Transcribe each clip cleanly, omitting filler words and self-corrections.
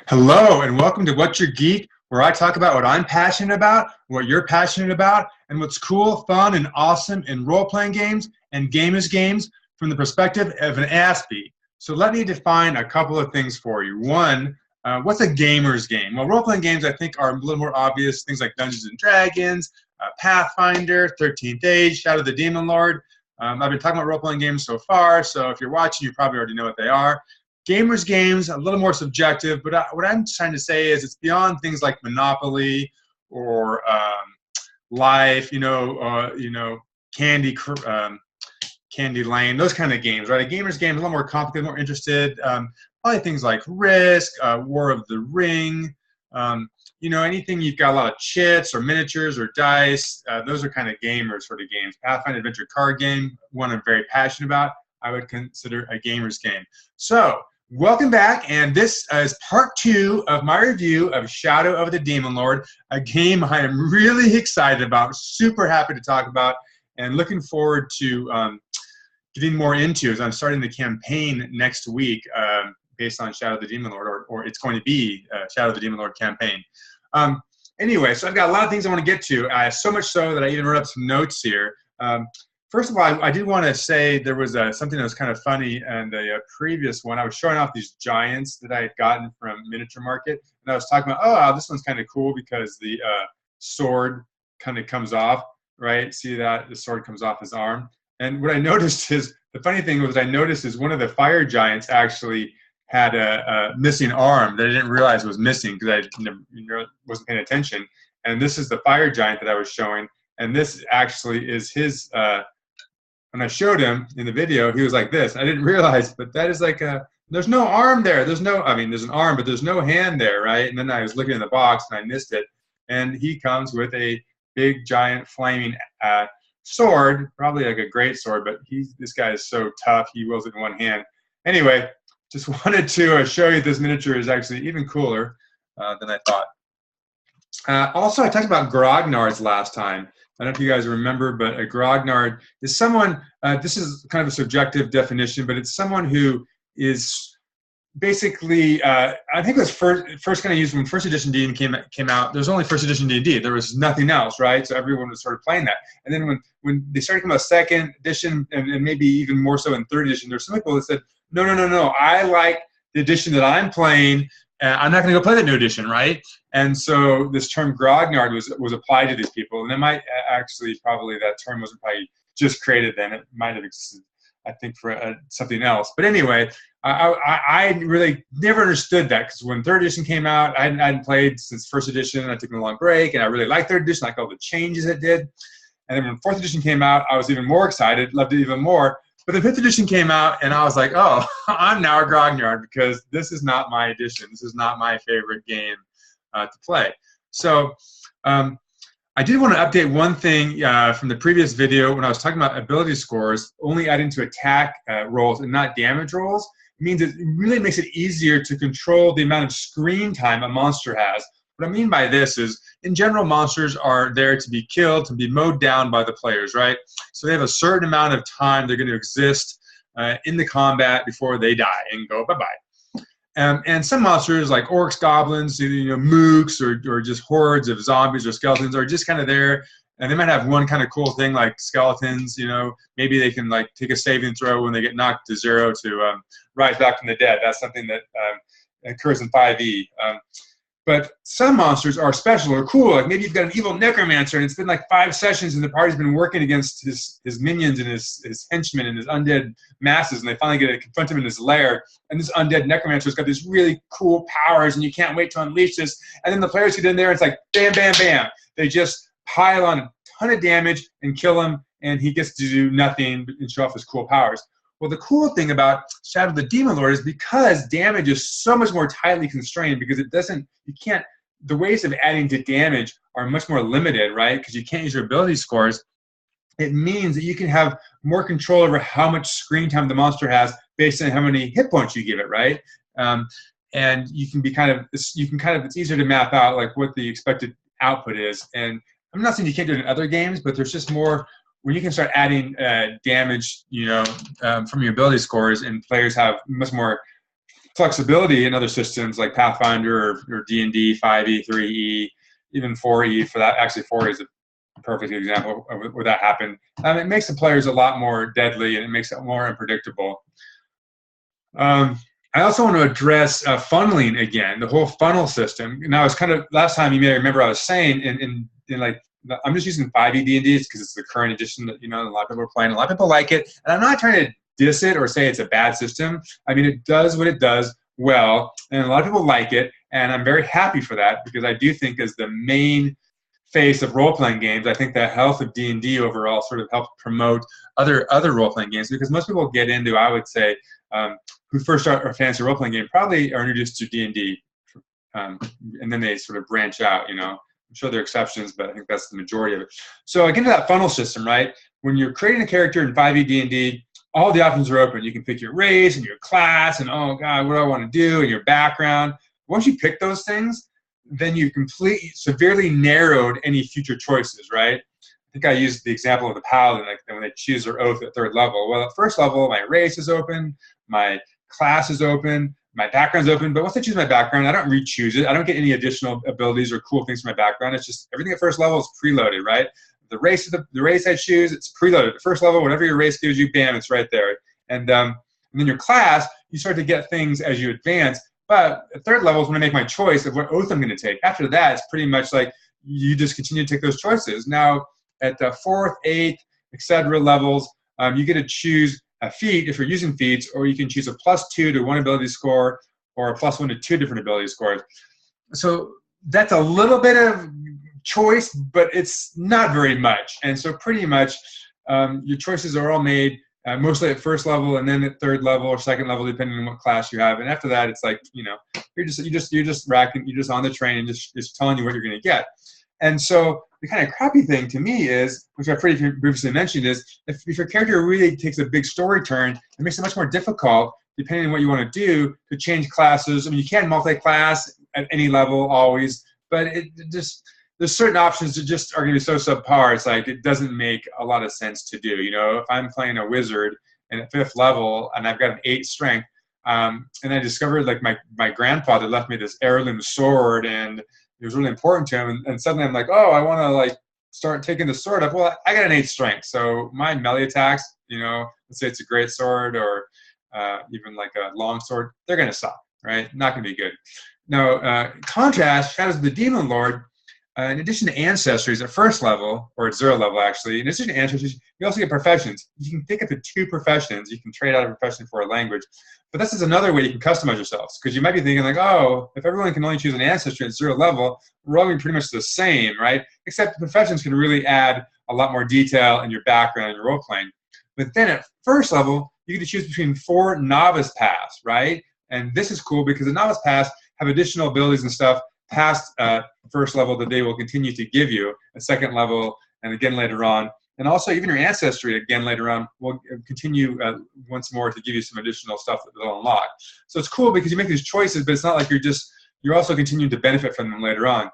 Hello, and welcome to What's Your Geek, where I talk about what I'm passionate about, what you're passionate about, and what's cool, fun, and awesome in role-playing games and gamers games from the perspective of an ASPE. So let me define a couple of things for you. One, what's a gamer's game? Well, role-playing games, I think, are a little more obvious. Things like Dungeons & Dragons, Pathfinder, 13th Age, Shadow of the Demon Lord. I've been talking about role-playing games so far, so if you're watching, you probably already know what they are. Gamers games, a little more subjective, but what I'm trying to say is it's beyond things like Monopoly or Life, Candy, Candy Lane, those kind of games, right? A gamer's game is a little more complicated, more interested. Probably things like Risk, War of the Ring, anything you've got a lot of chits or miniatures or dice. Those are kind of gamers sort of games. Pathfinder Adventure card game, one I'm very passionate about, I would consider a gamer's game. So, welcome back, and this is part 2 of my review of Shadow of the Demon Lord, a game I am really excited about, super happy to talk about, and looking forward to getting more into as I'm starting the campaign next week based on Shadow of the Demon Lord, or it's going to be Shadow of the Demon Lord campaign. Anyway, so I've got a lot of things I want to get to, so much so that I even wrote up some notes here. First of all, I did want to say there was something that was kind of funny in the previous one. I was showing off these giants that I had gotten from Miniature Market, and I was talking about, oh, this one's kind of cool because the sword kind of comes off, right? See that? The sword comes off his arm. And what I noticed is, the funny thing was I noticed is one of the fire giants actually had a missing arm that I didn't realize was missing because I wasn't paying attention. And this is the fire giant that I was showing, and this actually is his when I showed him in the video, he was like this. I didn't realize, but that is like there's no arm there. There's an arm, but there's no hand there, right? And then I was looking in the box and I missed it. And he comes with a big, giant, flaming sword, probably like a great sword, but this guy is so tough, he wields it in one hand. Anyway, just wanted to show you this miniature is actually even cooler than I thought. Also, I talked about Grogg Nerds last time. I don't know if you guys remember, but a Grogg Nerd is someone, this is kind of a subjective definition, but it's someone who is basically, I think it was first kind of used when first edition D&D came out. There was only first edition D&D. There was nothing else, right? So everyone was sort of playing that. And then when they started coming out second edition, and maybe even more so in third edition, there's some people that said, no, I like the edition that I'm playing. I'm not going to go play the new edition, right? And so this term Grogg Nerd was applied to these people, and it might actually probably that term wasn't probably just created then. It might have existed, I think, for something else. But anyway, I really never understood that because when third edition came out, I hadn't played since first edition. I took a long break, and I really liked third edition, like all the changes it did. And then when fourth edition came out, I was even more excited, loved it even more. But the fifth edition came out, and I was like, oh, I'm now a Grogg Nerd because this is not my edition. This is not my favorite game to play. So I did want to update one thing from the previous video when I was talking about ability scores, only adding to attack rolls and not damage rolls. It means it really makes it easier to control the amount of screen time a monster has. What I mean by this is, in general, monsters are there to be killed, to be mowed down by the players, right? So they have a certain amount of time they're going to exist in the combat before they die and go bye-bye. And some monsters, like orcs, goblins, mooks, or just hordes of zombies or skeletons, are just kind of there. And they might have one kind of cool thing like skeletons, maybe they can like take a saving throw when they get knocked to 0 to rise back from the dead. That's something that occurs in 5e. But some monsters are special or cool. Like maybe you've got an evil necromancer, and it's been like 5 sessions, and the party's been working against his minions and his henchmen and his undead masses, and they finally get to confront him in his lair. And this undead necromancer's got these really cool powers, and you can't wait to unleash this. And then the players get in there, and it's like bam, bam, bam. They just pile on a ton of damage and kill him, and he gets to do nothing and show off his cool powers. Well, the cool thing about Shadow of the Demon Lord is because damage is so much more tightly constrained, because the ways of adding to damage are much more limited, right? Because you can't use your ability scores. It means that you can have more control over how much screen time the monster has based on how many hit points you give it, right? And you can it's easier to map out like what the expected output is. And I'm not saying you can't do it in other games, but there's just more when you can start adding damage, from your ability scores, and players have much more flexibility in other systems like Pathfinder or D&D, 5e, 3e, even 4e for that. Actually, 4e is a perfect example of where that happened. It makes the players a lot more deadly, and it makes it more unpredictable. I also want to address funneling again, the whole funnel system. Now, it's kind of, last time you may remember I was saying in like, I'm just using 5e D&D because it's the current edition that, you know, a lot of people are playing. A lot of people like it. And I'm not trying to diss it or say it's a bad system. I mean, it does what it does well, and a lot of people like it. And I'm very happy for that, because I do think as the main face of role-playing games, I think the health of D&D overall sort of helps promote other role-playing games, because most people get into, I would say, who first start a fantasy role-playing game probably are introduced to D&D, and then they sort of branch out, you know. I'm sure there are exceptions, but I think that's the majority of it. So I get into that funnel system, right? When you're creating a character in 5e D&D, all the options are open. You can pick your race and your class and, oh God, what do I want to do, and your background. Once you pick those things, then you've completely, severely narrowed any future choices, right? I think I used the example of the paladin, like when they choose their oath at 3rd level. Well, at 1st level, my race is open, my class is open, my background's open, but once I choose my background, I don't re-choose it. I don't get any additional abilities or cool things from my background. It's just everything at 1st level is preloaded, right? The race I choose, it's preloaded. At 1st level, whatever your race gives you, bam, it's right there. And then your class, you start to get things as you advance. But at 3rd level is when I make my choice of what oath I'm going to take. After that, it's pretty much like you just continue to take those choices. Now, at the 4th, 8th, etc. levels, you get to choose a feat if you're using feats, or you can choose a +2 to 1 ability score, or a +1 to 2 different ability scores. So that's a little bit of choice, but it's not very much. And so pretty much your choices are all made mostly at 1st level, and then at 3rd level or 2nd level, depending on what class you have. And after that, it's like, you know, you're just racking, you're just on the train and just telling you what you're going to get. And so the kind of crappy thing to me is, which I previously mentioned, is if your character really takes a big story turn, it makes it much more difficult, depending on what you want to do, to change classes. I mean, you can multi-class at any level always, but there's certain options that just are going to be so subpar. It's like, it doesn't make a lot of sense to do. You know, if I'm playing a wizard and at 5th level and I've got an 8 strength, and I discovered like my grandfather left me this heirloom sword and it was really important to him, and suddenly I'm like, oh, I want to like start taking the sword up. Well, I got an 8 strength, so my melee attacks, you know, let's say it's a great sword or even like a long sword, they're going to suck, right? Not going to be good. Now, contrast, Shadows of the Demon Lord, in addition to ancestries at 1st level, or at 0 level actually, in addition to ancestries, you also get professions. You can pick up to 2 professions. You can trade out a profession for a language. But this is another way you can customize yourselves, because you might be thinking like, oh, if everyone can only choose an ancestry at 0 level, we're all pretty much the same, right? Except the professions can really add a lot more detail in your background and your role playing. But then at 1st level, you get to choose between 4 novice paths, right? And this is cool because the novice paths have additional abilities and stuff past 1st level that they will continue to give you at 2nd level and again later on. And also even your ancestry again later on will continue once more to give you some additional stuff that they'll unlock. So it's cool because you make these choices, but it's not like you're also continuing to benefit from them later on.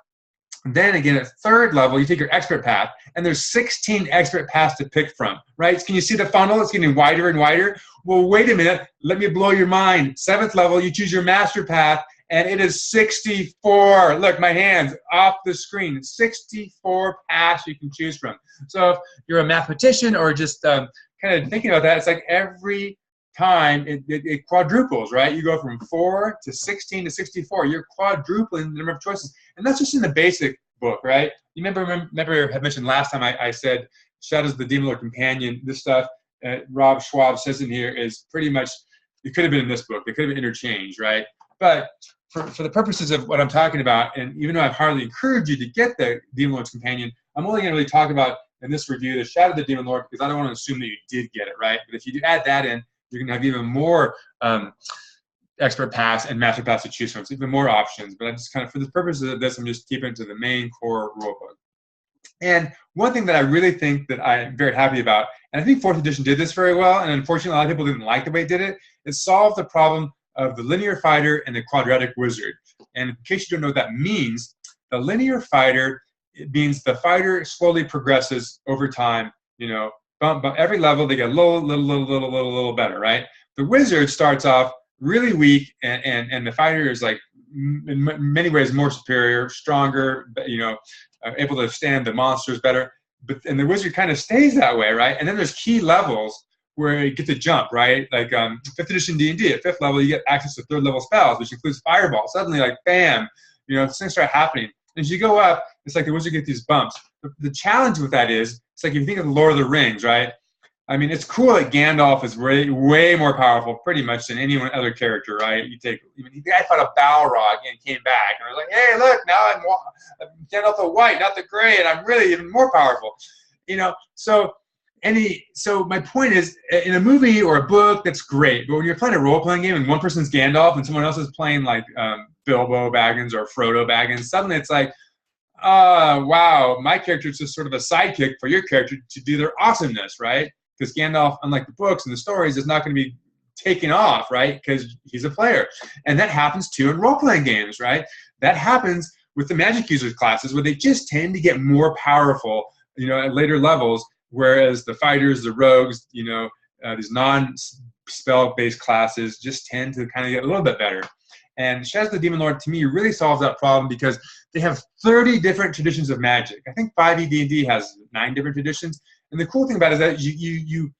And then again at 3rd level, you take your expert path, and there's 16 expert paths to pick from, right? Can you see the funnel? It's getting wider and wider. Well, wait a minute. Let me blow your mind. 7th level, you choose your master path, and it is 64. Look, my hands off the screen. 64 paths you can choose from. So if you're a mathematician or just kind of thinking about that, it's like every time it quadruples, right? You go from 4 to 16 to 64. You're quadrupling the number of choices. And that's just in the basic book, right? You remember I mentioned last time I said Shadows of the Demon Lord Companion, this stuff Rob Schwalb says in here is pretty much, it could have been in this book. They could have been interchanged, right? But for the purposes of what I'm talking about, and even though I've hardly encouraged you to get the Demon Lord's Companion, I'm only going to really talk about in this review the Shadow of the Demon Lord, because I don't want to assume that you did get it, right? But if you do add that in, you're going to have even more expert paths and master paths to choose from, so even more options. But I'm just kind of, for the purposes of this, I'm just keeping it to the main core rulebook. And one thing that I really think that I'm very happy about, and I think 4th edition did this very well, and unfortunately a lot of people didn't like the way it did it, it solved the problem of the linear fighter and the quadratic wizard. And in case you don't know what that means, the linear fighter, it means the fighter slowly progresses over time, you know, every level they get a little better, right? The wizard starts off really weak, and the fighter is like in many ways more superior, stronger, able to stand the monsters better. And the wizard kind of stays that way, right? And then there's key levels where you get to jump, right? Like 5th edition D&D, at 5th level, you get access to 3rd level spells, which includes Fireball. Suddenly, like, bam, things start happening. And as you go up, it's like the wizard gets these bumps. The challenge with that is, it's like if you think of the Lord of the Rings, right? I mean, it's cool that Gandalf is way, way more powerful, pretty much, than any other character, right? The guy fought a Balrog and came back, and I was like, hey, look, now I'm Gandalf the White, not the Gray, and I'm really even more powerful, So my point is, in a movie or a book, that's great, but when you're playing a role-playing game and one person's Gandalf and someone else is playing like Bilbo Baggins or Frodo Baggins, suddenly it's like, wow, my character is just sort of a sidekick for your character to do their awesomeness, right? Because Gandalf, unlike the books and the stories, is not going to be taken off, right? Because he's a player. And that happens too in role-playing games, right? That happens with the magic users classes, where they just tend to get more powerful, at later levels, whereas the fighters, the rogues, these non-spell-based classes just tend to kind of get a little bit better. And Shadows of the Demon Lord, to me, really solves that problem because they have 30 different traditions of magic. I think 5e D&D has 9 different traditions. And the cool thing about it is that you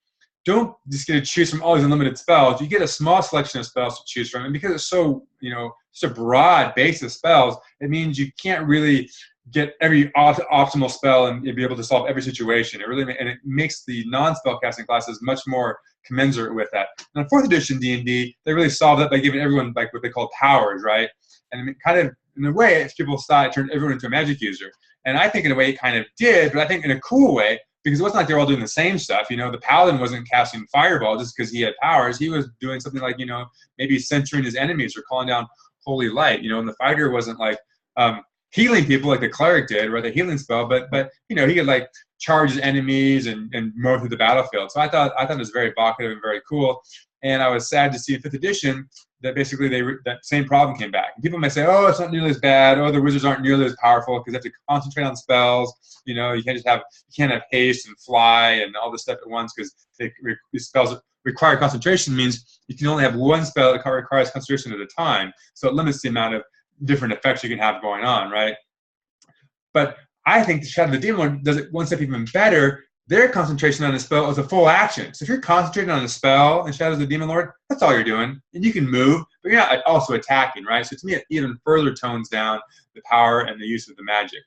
don't just get to choose from all these unlimited spells. You get a small selection of spells to choose from. And because it's so, such a broad base of spells, it means you can't really get every optimal spell and be able to solve every situation. It makes the non-spell casting classes much more commensurate with that. And in 4th edition D&D, they really solved that by giving everyone like what they call powers, right? And it kind of, in a way, if people saw it, turned everyone into a magic user. And I think in a way it kind of did, but I think in a cool way, because it wasn't like they were all doing the same stuff. The paladin wasn't casting Fireball just because he had powers. He was doing something like, maybe censoring his enemies or calling down holy light. And the fighter wasn't like healing people like the cleric did, right? The healing spell, but he could like charge his enemies and mow through the battlefield. So I thought it was very evocative and very cool. And I was sad to see in 5th edition that basically that same problem came back. And people might say, oh, it's not nearly as bad. Oh, the wizards aren't nearly as powerful because they have to concentrate on spells. You can't have haste and fly and all this stuff at once because these spells require concentration. Means you can only have one spell that requires concentration at a time. So it limits the amount of different effects you can have going on, right? But I think the Shadow of the Demon Lord does it one step even better. Their concentration on a spell is a full action. So if you're concentrating on a spell in Shadows of the Demon Lord, that's all you're doing. And you can move, but you're not also attacking, right? So to me, it even further tones down the power and the use of the magic.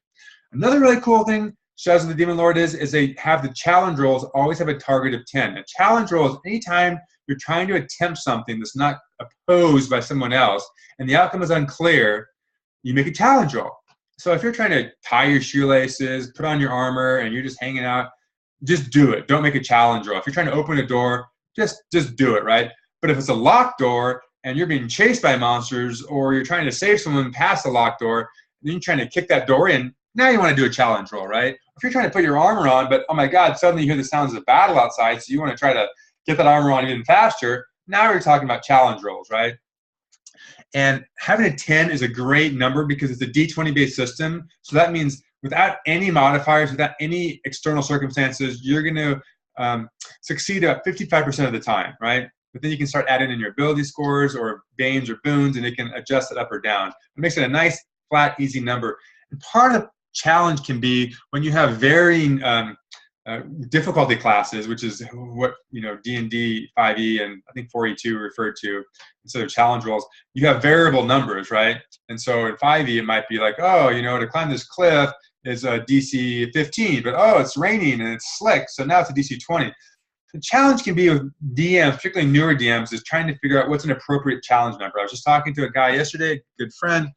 Another really cool thing Shadows of the Demon Lord is they have the challenge rolls always have a target of 10. A challenge roll is anytime you're trying to attempt something that's not opposed by someone else and the outcome is unclear, you make a challenge roll. So if you're trying to tie your shoelaces, put on your armor, and you're just hanging out, just do it. Don't make a challenge roll. If you're trying to open a door, just do it, right? But if it's a locked door and you're being chased by monsters or you're trying to save someone past the locked door, and then you're trying to kick that door in, now you want to do a challenge roll, right? If you're trying to put your armor on, but oh my God, suddenly you hear the sounds of battle outside, so you want to try to get that armor on even faster, now we're talking about challenge rolls, right? And having a 10 is a great number because it's a D20-based system. So that means without any modifiers, without any external circumstances, you're going to succeed about 55% of the time, right? But then you can start adding in your ability scores or banes or boons, and it can adjust it up or down. It makes it a nice, flat, easy number. And part of the challenge can be when you have varying difficulty classes, which is what D&D 5e and I think 4e2 referred to instead of challenge rolls. You have variable numbers, right? And so in 5e it might be like, oh, to climb this cliff is a DC 15, but oh, it's raining and it's slick, so now it's a DC 20. The challenge can be with DMs, particularly newer DMs, is trying to figure out what's an appropriate challenge number. I was just talking to a guy yesterday, a good friend,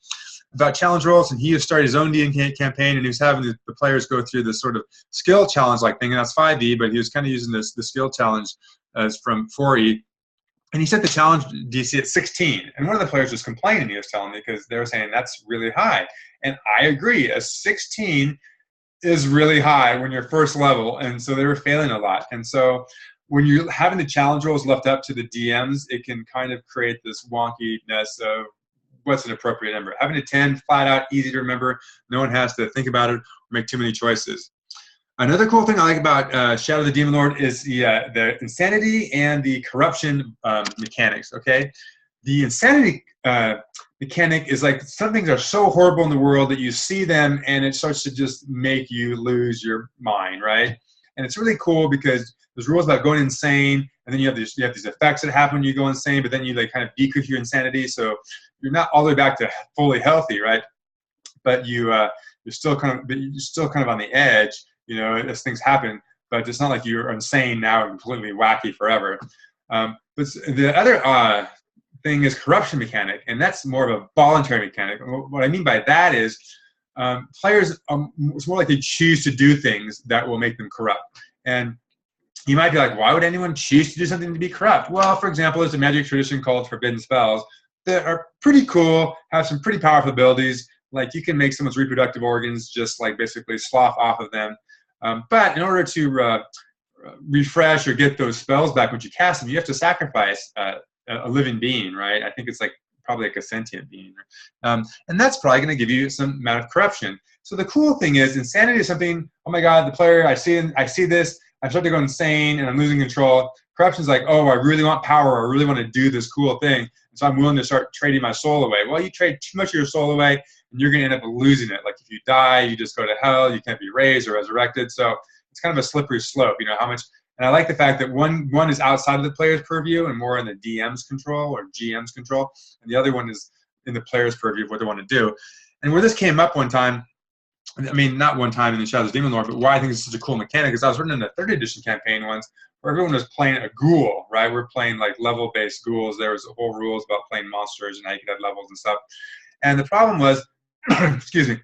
about challenge rolls, and he has started his own D&D campaign, and he was having the players go through this sort of skill challenge-like thing, and that's 5e, but he was kind of using the skill challenge as from 4e, and he set the challenge DC at 16, and one of the players was complaining, he was telling me, because they were saying that's really high, and I agree, a 16 is really high when you're first level, and so they were failing a lot, and so when you're having the challenge rolls left up to the DMs, it can kind of create this wonkiness of what's an appropriate number. Having a 10, flat out, easy to remember. No one has to think about it or make too many choices. Another cool thing I like about Shadow of the Demon Lord is the insanity and the corruption mechanics, okay? The insanity mechanic is like some things are so horrible in the world that you see them and it starts to just make you lose your mind, right? And it's really cool because there's rules about going insane, and then you have these effects that happen when you go insane, but then you like kind of decrease your insanity, so you're not all the way back to fully healthy, right? But you're still kind of on the edge, you know, as things happen. But it's not like you're insane now and completely wacky forever. But the other thing is corruption mechanic, and that's more of a voluntary mechanic. What I mean by that is players, it's more like they choose to do things that will make them corrupt. And you might be like, why would anyone choose to do something to be corrupt? Well, for example, there's a magic tradition called forbidden spells that are pretty cool, have some pretty powerful abilities. Like you can make someone's reproductive organs just like basically slough off of them. But in order to refresh or get those spells back when you cast them, you have to sacrifice a living being, right? I think it's like probably like a sentient being. And that's probably going to give you some amount of corruption. So the cool thing is insanity is something, oh my God, the player, I see this, I start to go insane and I'm losing control. Corruption is like, oh, I really want power, I really want to do this cool thing, and so I'm willing to start trading my soul away. Well, you trade too much of your soul away, and you're going to end up losing it. Like if you die, you just go to hell, you can't be raised or resurrected. So it's kind of a slippery slope, you know, how much. And I like the fact that one is outside of the player's purview and more in the DM's control or GM's control, and the other one is in the player's purview of what they want to do. And where this came up one time, I mean, not one time in the Shadows of Demon Lord, but why I think it's such a cool mechanic is I was running in a 3rd edition campaign once where everyone was playing a ghoul, right? We're playing like level-based ghouls. There was whole rules about playing monsters and how you could have levels and stuff. And the problem was, excuse me,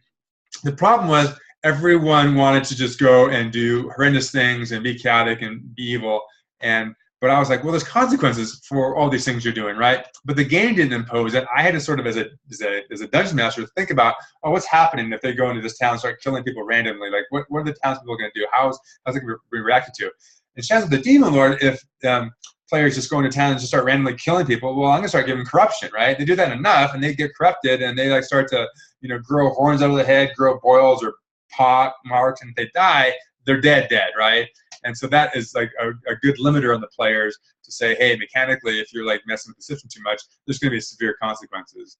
the problem was everyone wanted to just go and do horrendous things and be chaotic and be evil. But I was like, well, there's consequences for all these things you're doing, right? But the game didn't impose it. I had to sort of, as a dungeon master, think about, oh, what's happening if they go into this town and start killing people randomly? Like, what are the townspeople going to do? How's it going to be reacted to? In Shadows of the Demon Lord, if players just go into town and just start randomly killing people, well, I'm going to start giving corruption, right? They do that enough, and they get corrupted, and they like start to, you know, grow horns out of the head, grow boils or pock marks, and if they die, they're dead, right? And so that is like a good limiter on the players to say, hey, mechanically, if you're like messing with the system too much, there's going to be severe consequences.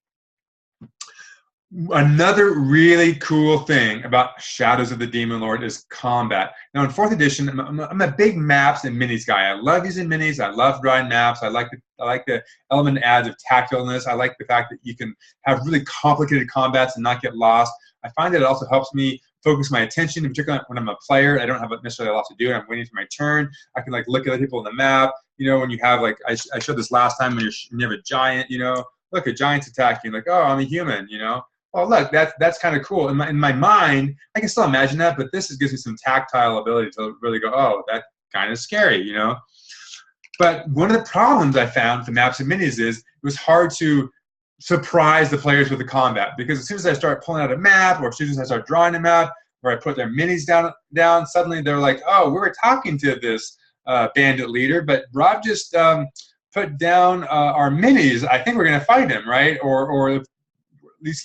Another really cool thing about Shadows of the Demon Lord is combat. Now in 4th edition, I'm a big maps and minis guy. I love using minis. I love drawing maps. I like the element adds of tactileness. I like the fact that you can have really complicated combats and not get lost. I find that it also helps me focus my attention, particularly when I'm a player. I don't have necessarily a lot to do. I'm waiting for my turn. I can like look at other people on the map. You know, when you have like, I showed this last time when you have a giant, you know, look, a giant's attacking. Like, oh, I'm a human, you know. Oh, look, that's kind of cool. In my mind, I can still imagine that, but this gives me some tactile ability to really go, oh, that's kind of scary, you know. But one of the problems I found with the maps and minis is it was hard to surprise the players with the combat, because as soon as I start pulling out a map, or as soon as I start drawing a map, or I put their minis down, suddenly they're like, oh, we were talking to this bandit leader, but Rob just put down our minis. I think we're going to fight him, right? Or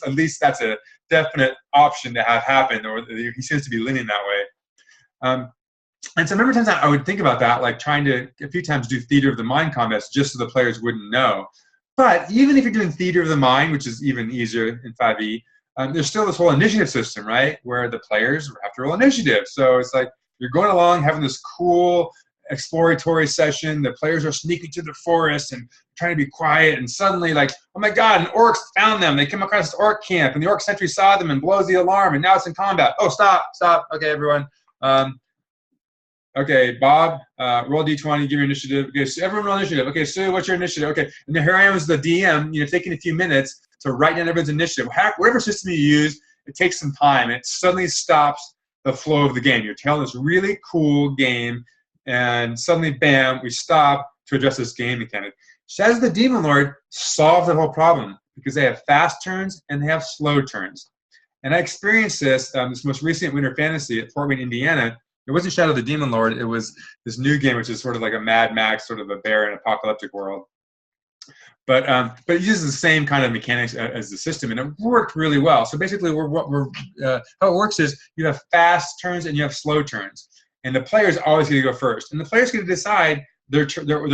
at least that's a definite option to have happen, or he seems to be leaning that way. And so I remember times I would think about that, like trying to a few times do theater of the mind combats just so the players wouldn't know. But even if you're doing theater of the mind, which is even easier in 5e, there's still this whole initiative system, right, where the players have to roll initiative. So it's like you're going along, having this cool exploratory session. The players are sneaking to the forest and trying to be quiet, and suddenly, like, oh my God, an orc found them. They come across this orc camp, and the orc sentry saw them and blows the alarm, and now it's in combat. Oh, stop. Okay, everyone. Okay, Bob, roll d20, give your initiative. Okay, so everyone roll initiative. Okay, Sue, what's your initiative? Okay, and here I am as the DM, you know, taking a few minutes to write down everyone's initiative. Whatever system you use, it takes some time. It suddenly stops the flow of the game. You're telling this really cool game, and suddenly, bam, we stop to address this game mechanic. Shadows of the Demon Lord solved the whole problem because they have fast turns and they have slow turns. And I experienced this most recent Winter Fantasy at Fort Wayne, Indiana. It wasn't Shadow of the Demon Lord. It was this new game, which is sort of like a Mad Max, sort of a barren apocalyptic world. But it uses the same kind of mechanics as the system, and it worked really well. So basically, how it works is you have fast turns and you have slow turns. And the players always get to go first. And the players get to decide their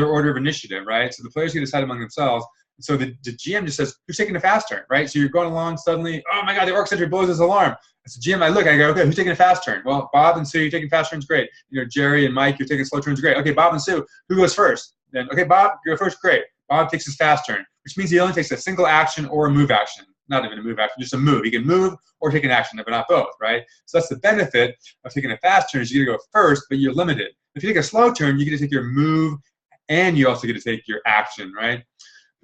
order of initiative, right? So the players get to decide among themselves, So the GM just says, who's taking a fast turn, right? So you're going along suddenly, oh my God, the orc sentry blows his alarm. As a GM, I look, I go, okay, who's taking a fast turn? Well, Bob and Sue, you're taking fast turns, great. You know, Jerry and Mike, you're taking slow turns, great. Okay, Bob and Sue, who goes first? Then, okay, Bob, you go first, great. Bob takes his fast turn, which means he only takes a single action or a move action. Not even a move action, just a move. He can move or take an action, but not both, right? So that's the benefit of taking a fast turn is you get to go first, but you're limited. If you take a slow turn, you get to take your move and you also get to take your action, right?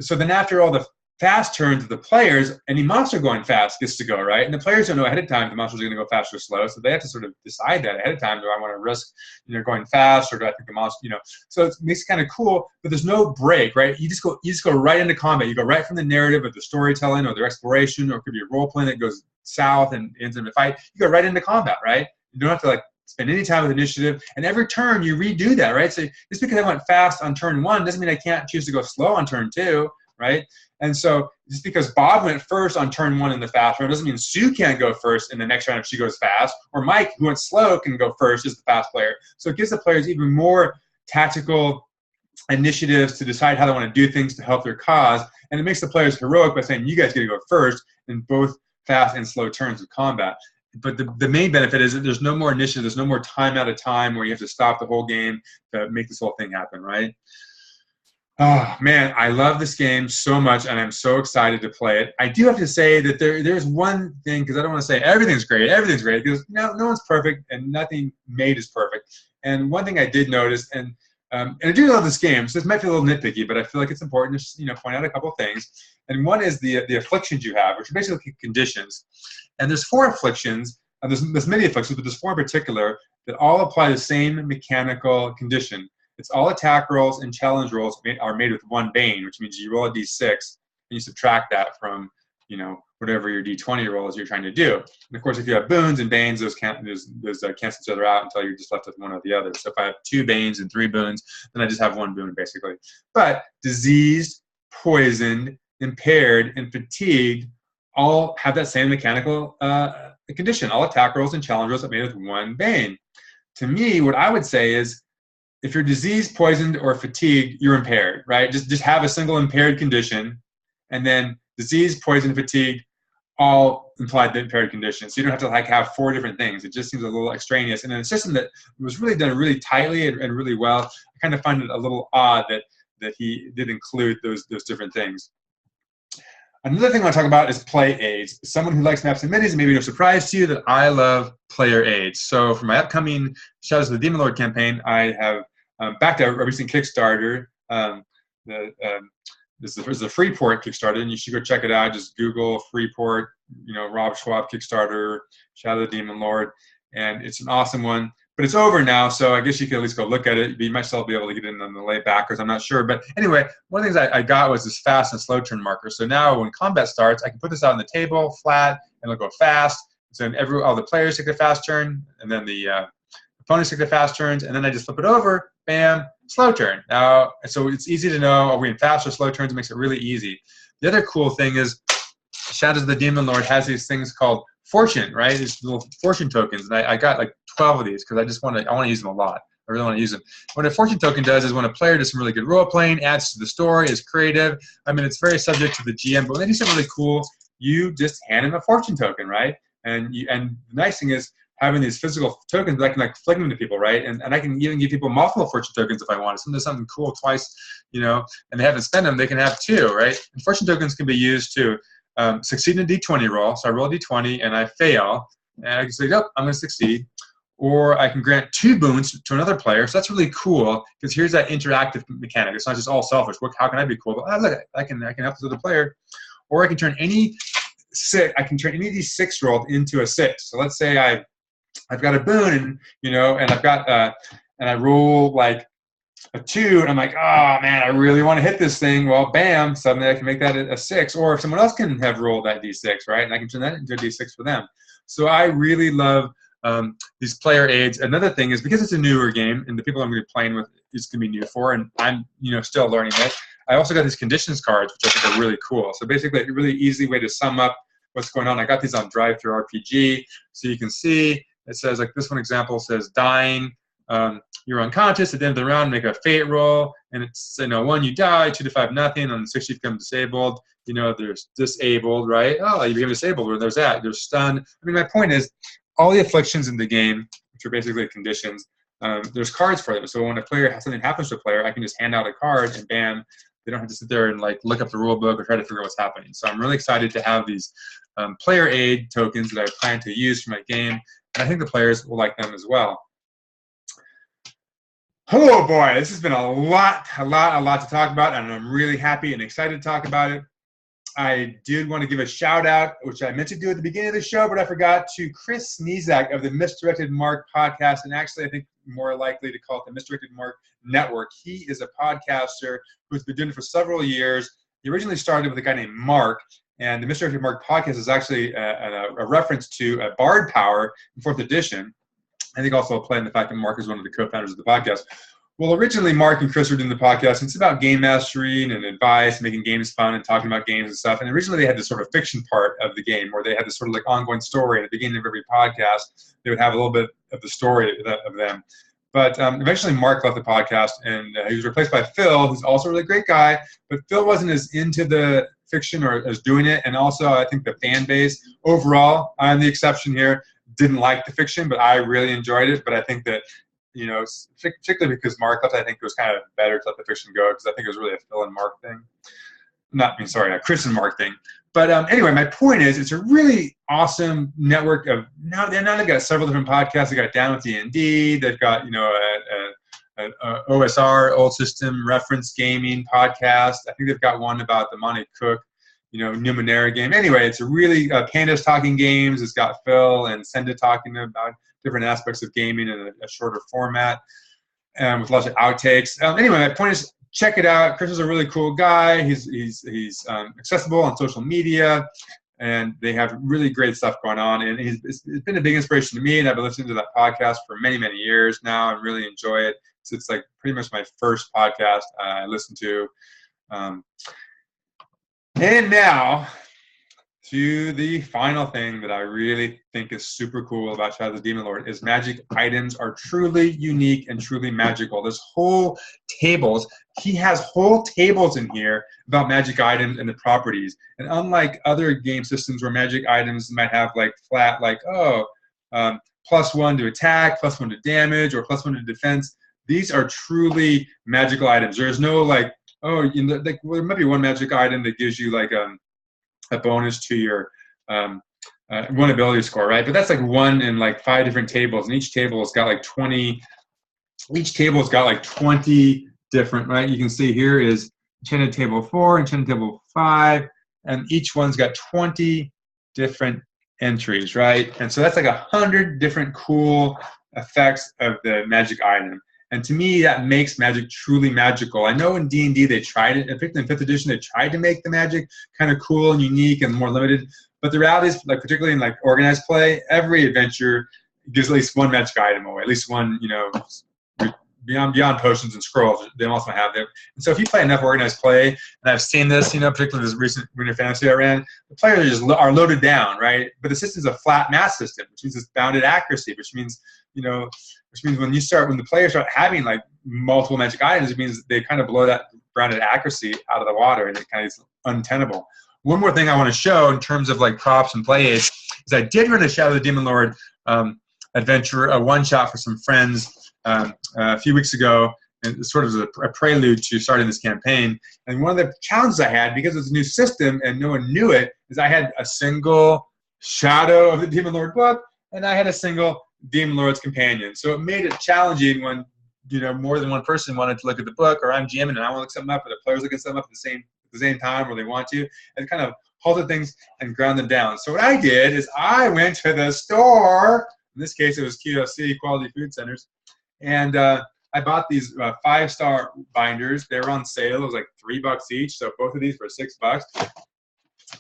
So then after all the fast turns of the players, any monster going fast gets to go, right? And the players don't know ahead of time if the monsters are going to go fast or slow, so they have to sort of decide that ahead of time. Do I want to risk, you know, going fast, or do I think the monster, you know? So it makes it kind of cool, but there's no break, right? You just go right into combat. You go right from the narrative of the storytelling or the exploration, or it could be a role playing that goes south and ends in a fight. You go right into combat, right? You don't have to like spend any time with initiative, and every turn you redo that, right? So just because I went fast on turn 1 doesn't mean I can't choose to go slow on turn 2, right? And so just because Bob went first on turn 1 in the fast round doesn't mean Sue can't go first in the next round if she goes fast, or Mike, who went slow, can go first as the fast player. So it gives the players even more tactical initiatives to decide how they want to do things to help their cause, and it makes the players heroic by saying, you guys get to go first in both fast and slow turns of combat. But the main benefit is that there's no more initiative, there's no more time out of time where you have to stop the whole game to make this whole thing happen, right? Oh, man, I love this game so much, and I'm so excited to play it. I do have to say that there's one thing, because I don't want to say everything's great, because no one's perfect, and nothing made is perfect. And one thing I did notice, and I do love this game, so this might be a little nitpicky, but I feel like it's important to, you know, point out a couple things. And one is the afflictions you have, which are basically conditions. And there's 4 afflictions, and there's many afflictions, but there's 4 in particular that all apply the same mechanical condition. It's all attack rolls and challenge rolls are made with 1 Bane, which means you roll a d6 and you subtract that from, you know, whatever your d20 rolls you're trying to do. And of course, if you have boons and Banes, those cancel each other out until you're just left with one or the other. So if I have 2 Banes and 3 boons, then I just have 1 boon basically. But diseased, poisoned, impaired, and fatigued all have that same mechanical condition. All attack rolls and challenge rolls are made with 1 Bane. To me, what I would say is, if you're diseased, poisoned, or fatigued, you're impaired, right? Just have a single impaired condition, and then disease, poison, fatigue, all imply the impaired condition. So you don't have to like have 4 different things. It just seems a little extraneous. And in a system that was really done really tightly and really well, I kind of find it a little odd that he did include those different things. Another thing I want to talk about is play aids. Someone who likes maps and minis, maybe no surprise to you that I love player aids. So for my upcoming Shadows of the Demon Lord campaign, I have backed a recent Kickstarter. This is a Freeport Kickstarter, and you should go check it out. Just Google Freeport, you know, Rob Schwalb Kickstarter, Shadow of the Demon Lord, and it's an awesome one. But it's over now, so I guess you can at least go look at it. You might still be able to get in on the late backers, I'm not sure. But anyway, one of the things I got was this fast and slow turn marker. So now when combat starts, I can put this out on the table, flat, and it'll go fast. So then all the players take a fast turn, and then the opponents take the fast turns, and then I just flip it over, bam, slow turn. Now, so it's easy to know, are we in fast or slow turns? It makes it really easy. The other cool thing is Shadows of the Demon Lord has these things called fortune, right? These little fortune tokens, and I got like 12 of these because I want to use them a lot. I really want to use them. What a fortune token does is when a player does some really good role playing, adds to the story, is creative. I mean, it's very subject to the GM, but when they do something really cool, you just hand them a fortune token, right? And the nice thing is having these physical tokens that I can like flick them to people, right? And I can even give people multiple fortune tokens if I want. If someone does something cool twice, you know, and they haven't spent them, they can have 2, right? And fortune tokens can be used to succeed in a d20 roll. So I roll a d20 and I fail, and I can say, nope, I'm going to succeed. Or I can grant 2 boons to another player. So that's really cool because here's that interactive mechanic. It's not just all selfish. How can I be cool? But look, I can help this other player. Or I can turn any of these 6 rolled into a 6. So let's say I've got a boon, and you know, and I've got and I roll like a 2, and I'm like, oh man, I really want to hit this thing. Well, bam, suddenly I can make that a 6. Or if someone else can have rolled that d6, right, and I can turn that into a d6 for them. So I really love these player aids. Another thing is because it's a newer game, and the people I'm going to be playing with is going to be new for, and I'm still learning it. I also got these conditions cards, which I think are really cool. So basically, a really easy way to sum up what's going on. I got these on Drive-Thru RPG, so you can see. It says, like this one example says, dying, you're unconscious at the end of the round, make a fate roll, and it's 1 you die, 2 to 5 nothing, on 6 you become disabled. There's disabled, right? Oh, you became disabled. Where there's that. There's stunned. I mean, my point is, all the afflictions in the game, which are basically conditions, there's cards for them. So when something happens to a player, I can just hand out a card and bam, they don't have to sit there and look up the rule book or try to figure out what's happening. So I'm really excited to have these player aid tokens that I plan to use for my game, and I think the players will like them as well. Oh boy, this has been a lot to talk about, and I'm really happy and excited to talk about it. I did want to give a shout out, which I meant to do at the beginning of the show, but I forgot, to Chris Sneezak of the Misdirected Mark podcast, and actually I think more likely to call it the Misdirected Mark Network. He is a podcaster who's been doing it for several years. He originally started with a guy named Mark, and the Misdirected Mark podcast is actually a reference to a Bard Power in 4th edition. I think also a play in the fact that Mark is one of the co-founders of the podcast. Well, originally Mark and Chris were doing the podcast, and it's about game mastery and advice, making games fun and talking about games and stuff. And originally they had this sort of fiction part of the game where they had this sort of ongoing story. At the beginning of every podcast, they would have a little bit of the story of them. But eventually Mark left the podcast, and he was replaced by Phil, who's also a really great guy. But Phil wasn't as into the fiction or as doing it. And also I think the fan base overall, I'm the exception here, didn't like the fiction, but I really enjoyed it. But I think that, particularly because Mark left, I think it was kind of better to let the fiction go, because I think it was really a Phil and Mark thing. A Chris and Mark thing. But anyway, my point is, it's a really awesome network of now they've got several different podcasts. They got Down with D&D. They've got a OSR, Old System Reference Gaming podcast. I think they've got one about the Monte Cook, Numenera game. Anyway, it's a really Pandas talking games. It's got Phil and Senda talking about different aspects of gaming in a shorter format, with lots of outtakes. Anyway, my point is, check it out. Chris is a really cool guy. He's accessible on social media, and they have really great stuff going on. And it's been a big inspiration to me, and I've been listening to that podcast for many years now and really enjoy it. So it's pretty much my first podcast I listened to. And now to the final thing that I really think is super cool about Shadow of the Demon Lord is magic items are truly unique and truly magical. There's whole tables. He has whole tables in here about magic items and the properties. And unlike other game systems where magic items might have flat, +1 to attack, +1 to damage, or +1 to defense, these are truly magical items. There's no there might be one magic item that gives you a bonus to your one ability score, right? But that's 1 in 5 different tables, and each table has got 20. Each table has got 20 different, right? You can see here is Enchanted Table 4, Enchanted Table 5, and each one's got 20 different entries, right? And so that's 100 different cool effects of the magic item. And to me, that makes magic truly magical. I know in D&D they tried it. In 5th edition, they tried to make the magic kind of cool and unique and more limited. But the reality is, particularly in organized play, every adventure gives at least one magic item away. At least one, beyond potions and scrolls, they also have them. And so if you play enough organized play, and I've seen this, particularly this recent Winter Fantasy I ran, the players are loaded down, right? But the system's a flat math system, which means it's bounded accuracy, which means when the players start having multiple magic items, it means they kind of blow that bounded accuracy out of the water, and it kind of is untenable. One more thing I want to show in terms of props and play aids is I did run a Shadow of the Demon Lord adventure, a one-shot for some friends a few weeks ago, and sort of a prelude to starting this campaign. And one of the challenges I had, because it's a new system and no one knew it, is I had a single Shadow of the Demon Lord book, and I had a single Demon Lord's companion. So it made it challenging when more than one person wanted to look at the book, or I'm GMing and I want to look something up, or the players looking something up at the same time, or they want to, and kind of halted things and ground them down. So what I did is I went to the store. In this case, it was QFC, Quality Food Centers, and I bought these 5-star binders. They were on sale. It was $3 each, so both of these were $6.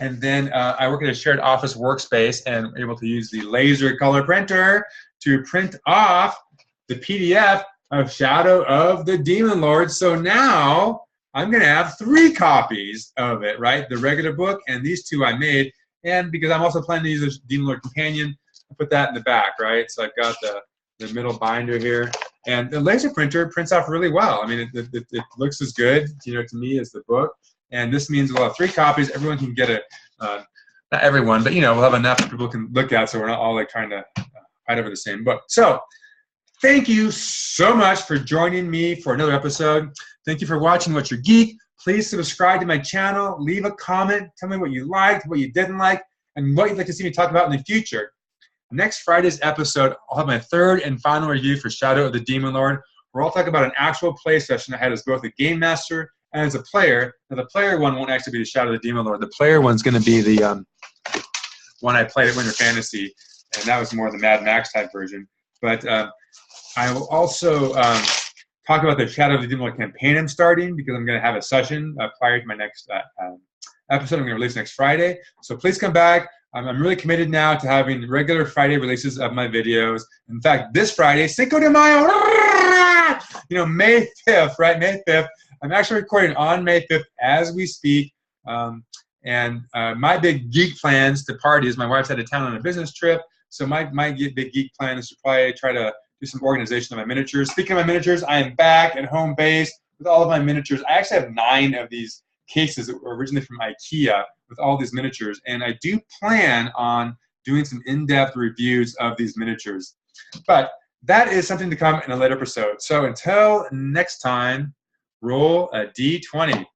And then I work at a shared office workspace and able to use the laser color printer to print off the PDF of Shadow of the Demon Lord. So now I'm going to have 3 copies of it, right? The regular book and these 2 I made. And because I'm also planning to use a Demon Lord companion, I put that in the back, right? So I've got the middle binder here. And the laser printer prints off really well. I mean, it looks as good, you know, to me as the book. And this means we'll have 3 copies. Everyone can get it. Not everyone, but, you know, we'll have enough that people can look at, so we're not all like trying to fight over the same book. So thank you so much for joining me for another episode. Thank you for watching What's Your Geek. Please subscribe to my channel. Leave a comment. Tell me what you liked, what you didn't like, and what you'd like to see me talk about in the future. Next Friday's episode, I'll have my 3rd and final review for Shadow of the Demon Lord, where I'll talk about an actual play session I had as both a game master and as a player. Now, the player one won't actually be the Shadow of the Demon Lord. The player one's going to be the one I played at Winter Fantasy, and that was more the Mad Max type version. But I will also talk about the Shadow of the Demon Lord campaign I'm starting, because I'm going to have a session prior to my next episode I'm going to release next Friday. So please come back. I'm really committed now to having regular Friday releases of my videos. In fact, this Friday, Cinco de Mayo, you know, May 5th, right? May 5th. I'm actually recording on May 5th as we speak. My big geek plans to party is my wife's out of town on a business trip. So my big geek plan is to probably try to do some organization of my miniatures. Speaking of my miniatures, I am back at home base with all of my miniatures. I actually have 9 of these cases that were originally from IKEA with all these miniatures, and I do plan on doing some in-depth reviews of these miniatures. But that is something to come in a later episode. So until next time, roll a D20.